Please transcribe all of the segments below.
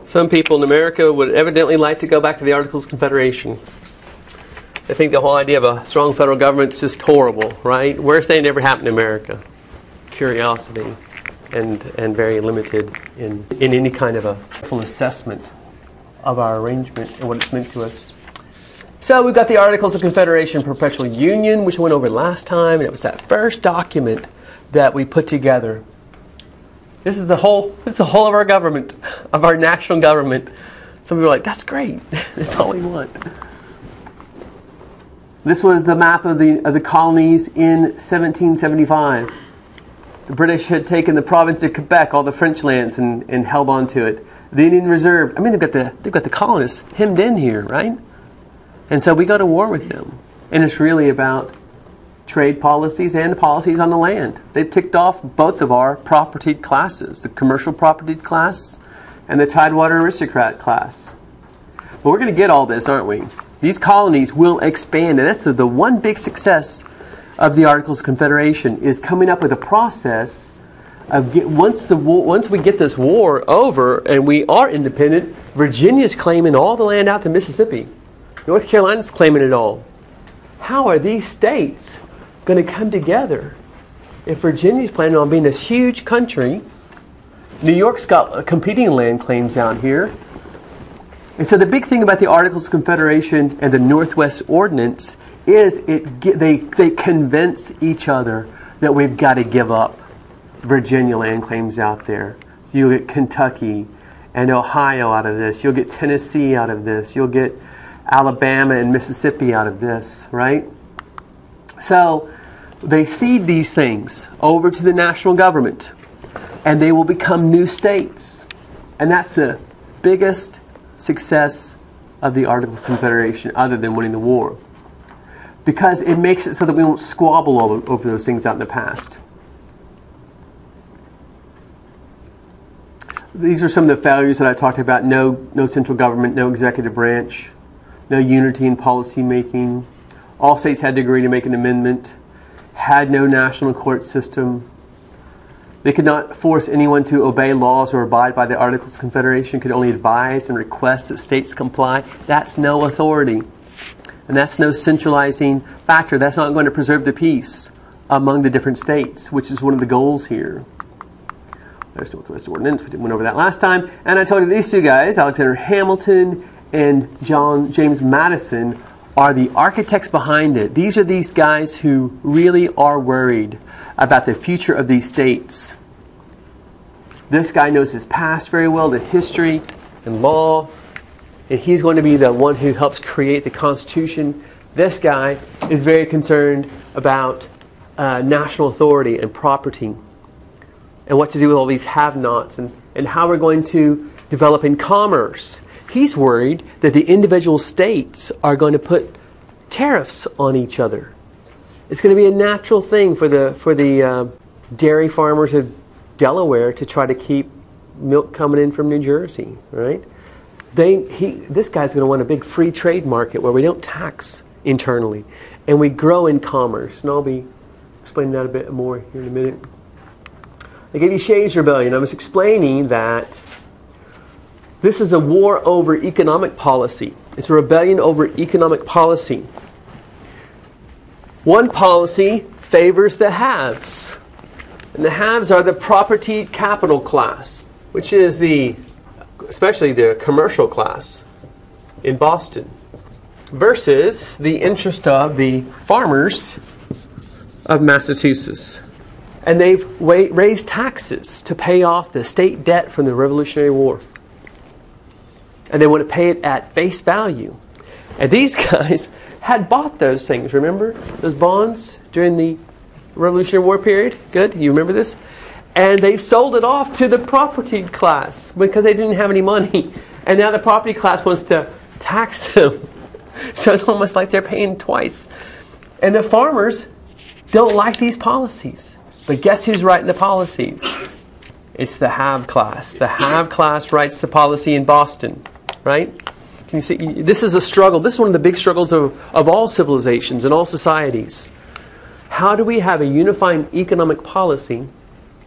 Some people in America would evidently like to go back to the Articles of Confederation. They think the whole idea of a strong federal government is just horrible, right? We're saying it never happened in America. Curiosity and very limited in any kind of a full assessment of our arrangement and what it's meant to us. So we've got the Articles of Confederation, Perpetual Union, which we went over last time, and it was that first document that we put together. This is the whole of our government, of our national government. Some people are like, that's great. That's all we want. This was the map of the colonies in 1775. The British had taken the province of Quebec, all the French lands, and held on to it. The Indian Reserve, I mean, they've got the colonists hemmed in here, right? And so we go to war with them. And it's really about trade policies and policies on the land. They've ticked off both of our propertied classes, the commercial propertied class and the Tidewater aristocrat class. But we're going to get all this, aren't we? These colonies will expand, and that's the one big success of the Articles of Confederation, is coming up with a process of once we get this war over and we are independent, Virginia's claiming all the land out to Mississippi. North Carolina's claiming it all. How are these states going to come together if Virginia's planning on being this huge country? New York's got competing land claims out here. And so the big thing about the Articles of Confederation and the Northwest Ordinance is they convince each other that we've got to give up Virginia land claims out there. You'll get Kentucky and Ohio out of this. You'll get Tennessee out of this. You'll get Alabama and Mississippi out of this, right? So they cede these things over to the national government, and they will become new states. And that's the biggest success of the Articles of Confederation, other than winning the war, because it makes it so that we won't squabble over those things out in the past. These are some of the failures that I talked about. No central government, no executive branch, no unity in policy making. All states had to agree to make an amendment. Had no national court system. They could not force anyone to obey laws or abide by the Articles of Confederation. Could only advise and request that states comply. That's no authority. And that's no centralizing factor. That's not going to preserve the peace among the different states, which is one of the goals here. There's Northwest Ordinance. We went over that last time. And I told you these two guys, Alexander Hamilton and James Madison, are the architects behind it. These are these guys who really are worried about the future of these states. This guy knows his past very well, the history and law, and he's going to be the one who helps create the Constitution. This guy is very concerned about national authority and property and what to do with all these have-nots and how we're going to develop in commerce. He's worried that the individual states are going to put tariffs on each other. It's going to be a natural thing for the dairy farmers of Delaware to try to keep milk coming in from New Jersey, right? This guy's going to want a big free trade market where we don't tax internally and we grow in commerce. And I'll be explaining that a bit more here in a minute. I gave you Shays' Rebellion. I was explaining that this is a war over economic policy. It's a rebellion over economic policy. One policy favors the haves. And the haves are the propertied capital class, which is especially the commercial class in Boston, versus the interest of the farmers of Massachusetts. And they've raised taxes to pay off the state debt from the Revolutionary War. And they want to pay it at face value. And these guys had bought those things, remember? Those bonds during the Revolutionary War period? Good, you remember this? And they sold it off to the property class because they didn't have any money. And now the property class wants to tax them. So it's almost like they're paying twice. And the farmers don't like these policies. But guess who's writing the policies? It's the have class. The have class writes the policy in Boston, right? Can you see? This is a struggle. This is one of the big struggles of all civilizations and all societies. How do we have a unifying economic policy?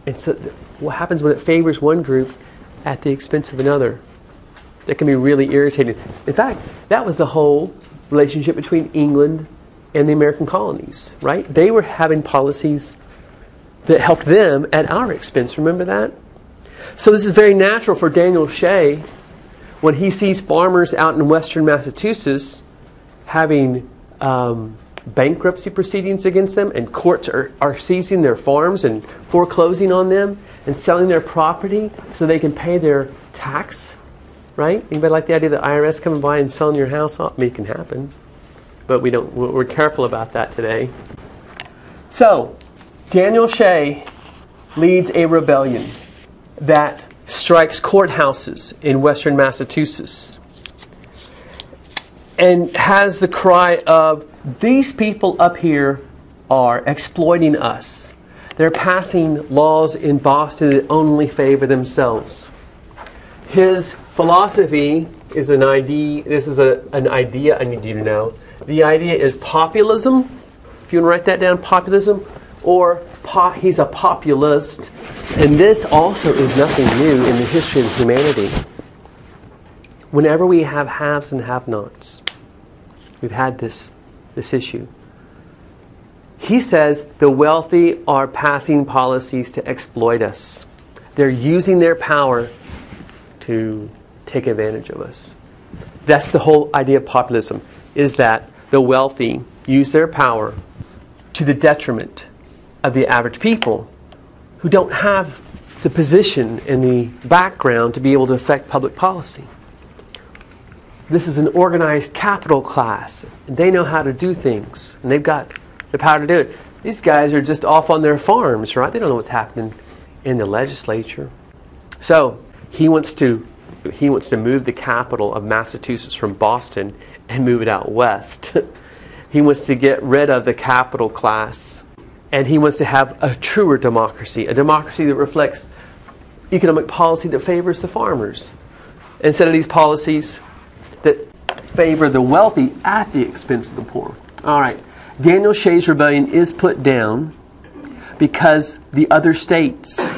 And so what happens when it favors one group at the expense of another? that can be really irritating. In fact, that was the whole relationship between England and the American colonies, right? They were having policies that helped them at our expense. Remember that? So this is very natural for Daniel Shay when he sees farmers out in western Massachusetts having bankruptcy proceedings against them, and courts are seizing their farms and foreclosing on them and selling their property so they can pay their tax, right? Anybody like the idea of the IRS coming by and selling your house off? I mean, it can happen, but we're careful about that today. So, Daniel Shay leads a rebellion that strikes courthouses in western Massachusetts and has the cry of, these people up here are exploiting us. They're passing laws in Boston that only favor themselves. His philosophy is an idea. This is an idea I need you to know. The idea is populism. If you want to write that down, populism. Or he's a populist. And this also is nothing new in the history of humanity. Whenever we have haves and have-nots, we've had this issue. He says the wealthy are passing policies to exploit us. They're using their power to take advantage of us. That's the whole idea of populism, is that the wealthy use their power to the detriment of the average people who don't have the position and the background to be able to affect public policy. This is an organized capital class, and they know how to do things, and they've got the power to do it. These guys are just off on their farms, right? They don't know what's happening in the legislature. So he wants to move the capital of Massachusetts from Boston and move it out west. He wants to get rid of the capital class, and he wants to have a truer democracy, a democracy that reflects economic policy that favors the farmers, instead of these policies that favor the wealthy at the expense of the poor. All right. Daniel Shay's rebellion is put down because the other states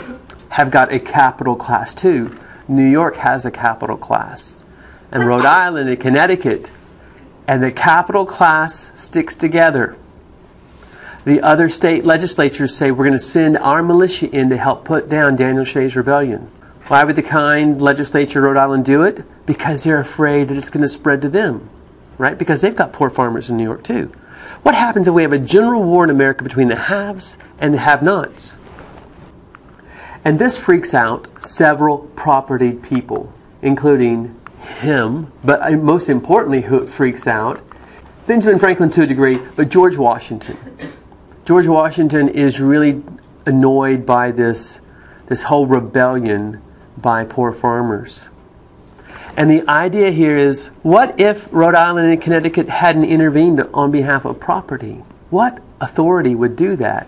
have got a capital class too. New York has a capital class, and Rhode Island and Connecticut. And the capital class sticks together. The other state legislatures say, we're going to send our militia in to help put down Daniel Shay's rebellion. Why would the kind legislature of Rhode Island do it? Because they're afraid that it's going to spread to them, right? Because they've got poor farmers in New York too. What happens if we have a general war in America between the haves and the have-nots? And this freaks out several propertied people, including him, but most importantly, who it freaks out, Benjamin Franklin to a degree, but George Washington. George Washington is really annoyed by this whole rebellion by poor farmers. And the idea here is, what if Rhode Island and Connecticut hadn't intervened on behalf of property? What authority would do that?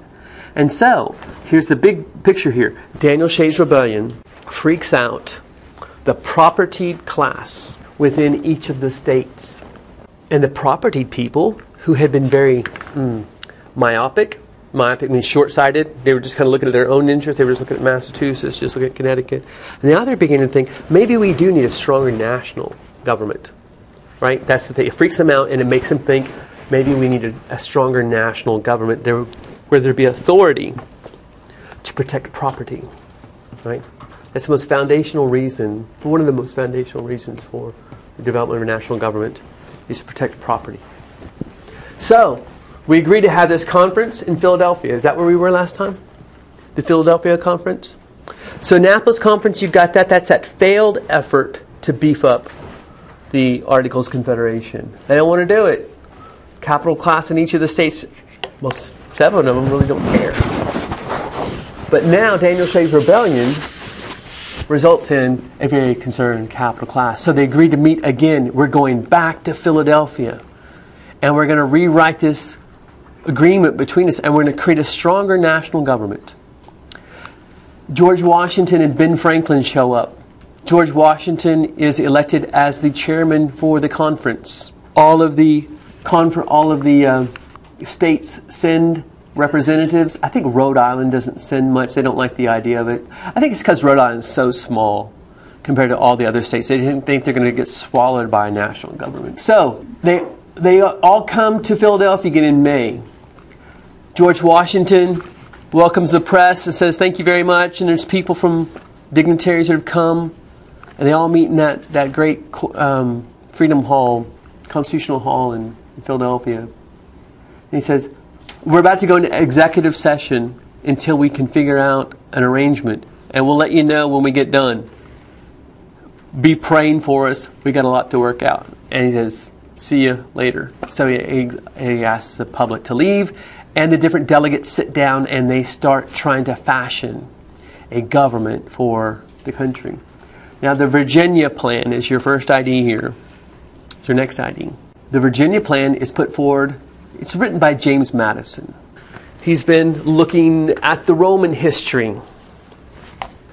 And so, here's the big picture here. Daniel Shay's rebellion freaks out the propertied class within each of the states. And the propertied people, who had been very myopic means short-sighted. They were just kind of looking at their own interests. They were just looking at Massachusetts, just looking at Connecticut. And now they're beginning to think, maybe we do need a stronger national government. Right? That's the thing. It freaks them out, and it makes them think, maybe we need a stronger national government where there'd be authority to protect property. Right? That's the most foundational reason, one of the most foundational reasons for the development of a national government is to protect property. So, we agreed to have this conference in Philadelphia. Is that where we were last time? The Philadelphia conference? So Annapolis conference, you've got that. That's that failed effort to beef up the Articles of Confederation. They don't want to do it. Capital class in each of the states, well, seven of them really don't care. But now Daniel Shay's rebellion results in a very concerned capital class. So they agreed to meet again. We're going back to Philadelphia. And we're going to rewrite this agreement between us, and we're going to create a stronger national government. George Washington and Ben Franklin show up. George Washington is elected as the chairman for the conference. All of the states send representatives. I think Rhode Island doesn't send much. They don't like the idea of it. I think it's because Rhode Island is so small. compared to all the other states. They didn't think they're going to get swallowed by a national government. So they all come to Philadelphia again in May. George Washington welcomes the press and says, thank you very much. And there's people from dignitaries that have come. And they all meet in that great Freedom Hall, Constitutional Hall in Philadelphia. And he says, we're about to go into executive session until we can figure out an arrangement. And we'll let you know when we get done. Be praying for us. We got a lot to work out. And he says, see you later. So he asks the public to leave. And the different delegates sit down and they start trying to fashion a government for the country. Now, the Virginia Plan is your first ID here. It's your next ID. The Virginia Plan is put forward. It's written by James Madison. He's been looking at the Roman history.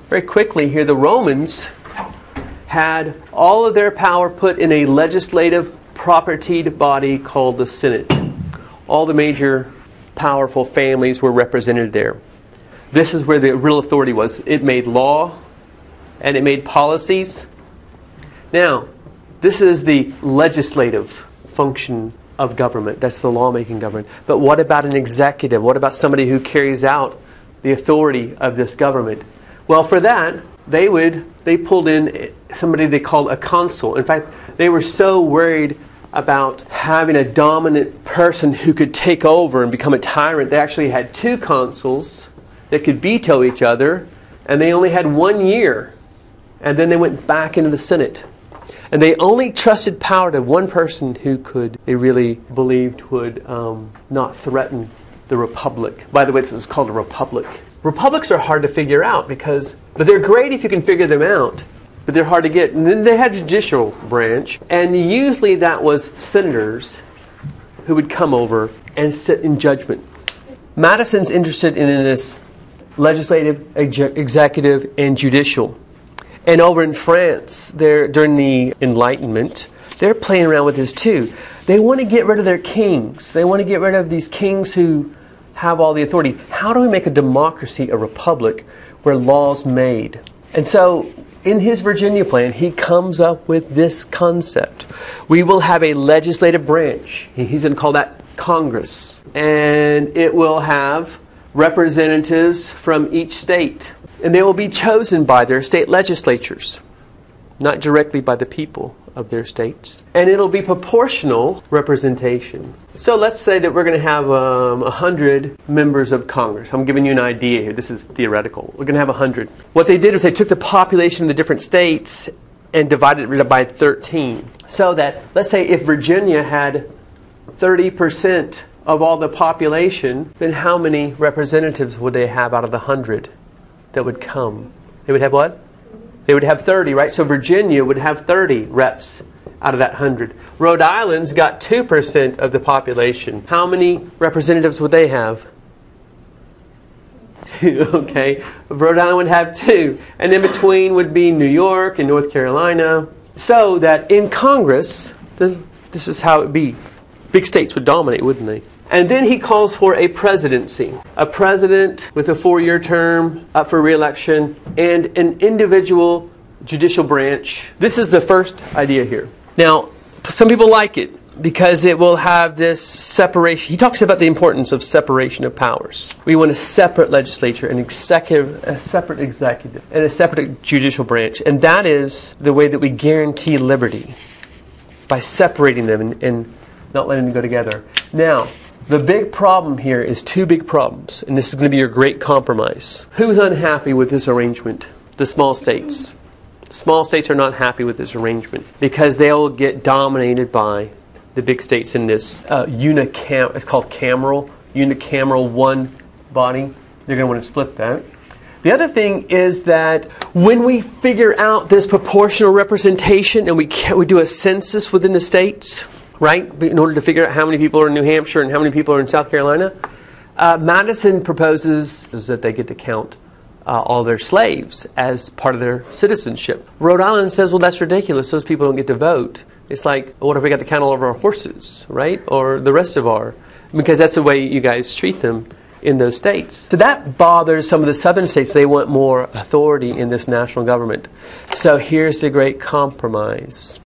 Very quickly here, the Romans had all of their power put in a legislative propertied body called the Senate. All the major powerful families were represented there. This is where the real authority was. It made law and it made policies. Now, this is the legislative function of government. That's the lawmaking government. But what about an executive? What about somebody who carries out the authority of this government? Well, for that, they pulled in somebody they called a consul. In fact, they were so worried about having a dominant person who could take over and become a tyrant. They actually had two consuls that could veto each other, and they only had 1 year. And then they went back into the Senate. And they only trusted power to one person who they really believed would not threaten the republic. By the way, it was called a republic. Republics are hard to figure out but they're great if you can figure them out. But they're hard to get. And then they had a judicial branch. And usually that was senators who would come over and sit in judgment. Madison's interested in this legislative, executive, and judicial. And over in France, during the Enlightenment, they're playing around with this too. They want to get rid of their kings. They want to get rid of these kings who have all the authority. How do we make a democracy, a republic, where law's made? And so, in his Virginia plan, he comes up with this concept. We will have a legislative branch. He's going to call that Congress. And it will have representatives from each state. And they will be chosen by their state legislatures, not directly by the people of their states. And it'll be proportional representation. So let's say that we're going to have 100 members of Congress. I'm giving you an idea here. This is theoretical. We're going to have 100. What they did was they took the population of the different states and divided it by 13. So that, let's say if Virginia had 30% of all the population, then how many representatives would they have out of the 100 that would come? They would have what? They would have 30, right? So Virginia would have 30 reps out of that 100. Rhode Island's got 2% of the population. How many representatives would they have? Okay, Rhode Island would have 2. And in between would be New York and North Carolina. So that in Congress, this is how it would be. Big states would dominate, wouldn't they? And then he calls for a presidency. A president with a 4-year term up for re-election and an individual judicial branch. This is the first idea here. Now, some people like it because it will have this separation. He talks about the importance of separation of powers. We want a separate legislature, a separate executive, and a separate judicial branch. And that is the way that we guarantee liberty, by separating them and not letting them go together. Now, the big problem here is 2 big problems, and this is going to be your great compromise. Who's unhappy with this arrangement? The small states. Small states are not happy with this arrangement because they'll get dominated by the big states in this it's called unicameral one body. They're going to want to split that. The other thing is that when we figure out this proportional representation and we do a census within the states, right, in order to figure out how many people are in New Hampshire and how many people are in South Carolina, Madison proposes that they get to count all their slaves as part of their citizenship. Rhode Island says, well, that's ridiculous. Those people don't get to vote. It's like, what if we got to count all of our horses, right? Or the rest of because that's the way you guys treat them. in those states. So that bothers some of the southern states. They want more authority in this national government. So here's the great compromise.